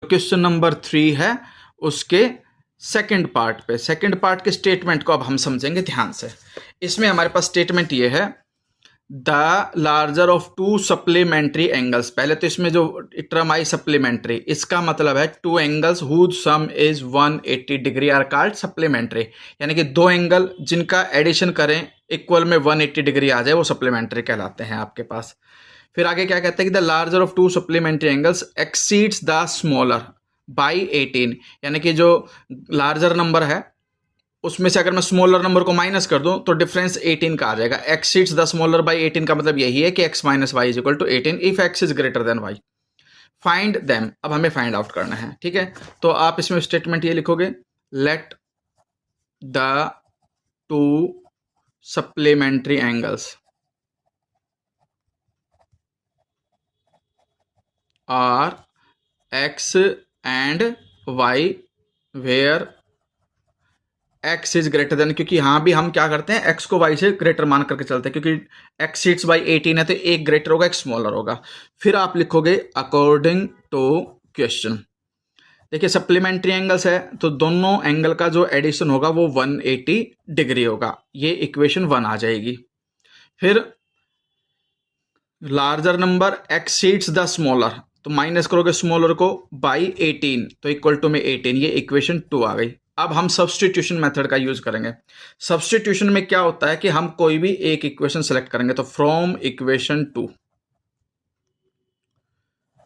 Question number 3 है उसके second part पे, सेकंड पार्ट के स्टेटमेंट को अब हम समझेंगे ध्यान से। इसमें हमारे पास स्टेटमेंट ये है, the larger of to supplementary angles. पहले तो इसमें जो टर्म आई सप्लीमेंट्री, इसका मतलब है two angles whose sum is 180 degree are called supplementary, यानी कि दो एंगल जिनका एडिशन करें इक्वल में 180 डिग्री आ जाए वो सप्लीमेंट्री कहलाते हैं आपके पास। फिर आगे क्या कहते हैं कि the larger of to supplementary angles exceeds the smaller by 18, यानी कि जो लार्जर नंबर है उसमें से अगर मैं स्मॉलर नंबर को माइनस कर दूं तो डिफरेंस 18 का आ जाएगा। एक्सीड्स द स्मॉलर बाई 18 का मतलब यही है कि x minus y is equal to 18 if x is greater than y। Find them, अब हमें फाइंड आउट करना है, ठीक है। तो आप इसमें स्टेटमेंट ये लिखोगे, let the two supplementary angles are x and y where x is greater than, क्योंकि यहां भी हम क्या करते हैं x को y से ग्रेटर मान करके चलते हैं, क्योंकि x सीट्स बाई 18 है तो एक ग्रेटर होगा एक स्मॉलर होगा। फिर आप लिखोगे अकॉर्डिंग टू क्वेश्चन। देखिए सप्लीमेंट्री एंगल्स है तो दोनों एंगल का जो एडिशन होगा वो 180 डिग्री होगा, ये इक्वेशन 1 आ जाएगी। फिर larger number exceeds the smaller, तो माइनस करोगे स्मॉलर को बाई 18 तो इक्वल टू में 18, ये इक्वेशन 2 आ गई। अब हम सब्स्टिट्यूशन मेथड का यूज करेंगे। सब्स्टिट्यूशन में क्या होता है कि हम कोई भी एक इक्वेशन सेलेक्ट करेंगे, तो फ्रॉम इक्वेशन 2,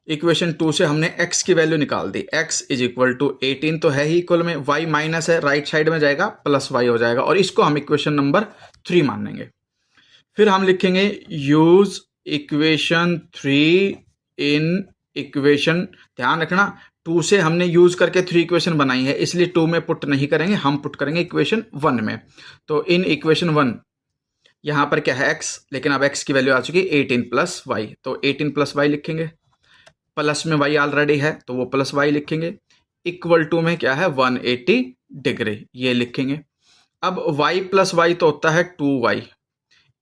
इक्वेशन 2 से हमने x की वैल्यू निकाल दी, x इज इक्वल टू 18 तो है ही इक्वल में, y माइनस है राइट साइड में जाएगा प्लस y हो जाएगा, और इसको हम इक्वेशन नंबर 3 मानेंगे। फिर हम लिखेंगे यूज इक्वेशन 3 इन इक्वेशन, ध्यान रखना 2 से हमने यूज करके 3 इक्वेशन बनाई है, इसलिए 2 में पुट नहीं करेंगे, हम पुट करेंगे इक्वेशन 1 में। तो इन इक्वेशन 1 यहां पर क्या है x, लेकिन अब x की वैल्यू आ चुकी है 18 प्लस वाई, तो 18 प्लस वाई लिखेंगे, प्लस में y ऑलरेडी है तो वो प्लस वाई लिखेंगे, इक्वल टू में क्या है 180 डिग्री, ये लिखेंगे। अब y प्लस वाई तो होता है 2y,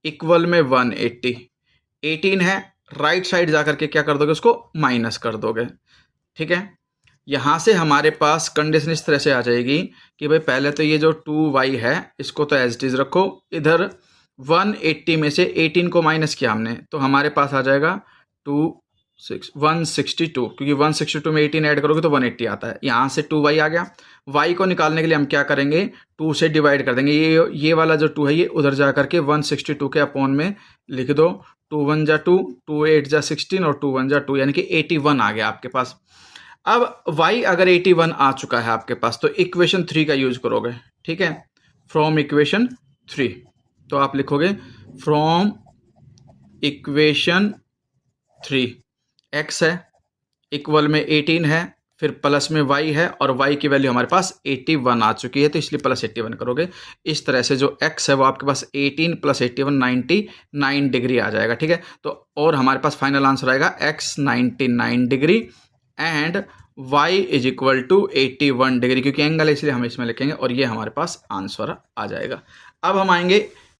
इक्वल में 180, 18 है राइट साइड जाकर के क्या कर दोगे उसको माइनस कर दोगे, ठीक है। यहां से हमारे पास कंडीशन इस तरह से आ जाएगी कि भाई पहले तो ये जो 2y है इसको तो एज इट इज रखो, इधर 180 में से 18 को माइनस किया हमने तो हमारे पास आ जाएगा 162, क्योंकि 162 में 18 ऐड करोगे तो 180 आता है। यहाँ से 2y आ गया, y को निकालने के लिए हम क्या करेंगे 2 से डिवाइड कर देंगे, ये वाला जो 2 है ये उधर जा करके 162 के अपॉन में लिख दो, 2 1 जा 2, 2 8 जा 16 और 2 1 जा 2, यानी कि 81 आ गया आपके पास। अब y अगर 81 आ चुका है आपके पास तो इक्वेशन 3 का यूज करोगे, ठीक है। फ्रॉम इक्वेशन 3 तो आप लिखोगे फ्रॉम इक्वेशन 3 x है इक्वल में 18 है, फिर प्लस में y है और y की वैल्यू हमारे पास 81 आ चुकी है तो इसलिए प्लस 81 करोगे। इस तरह से जो x है वो आपके पास 18 प्लस 81 99 डिग्री आ जाएगा, ठीक है। तो और हमारे पास फाइनल आंसर आएगा x 99 degree and y is equal to 81 degree, क्योंकि एंगल है इसलिए हम इसमें लिखेंगे और ये हमारे पास आंसर आ जाएगा। अब हम आएंगे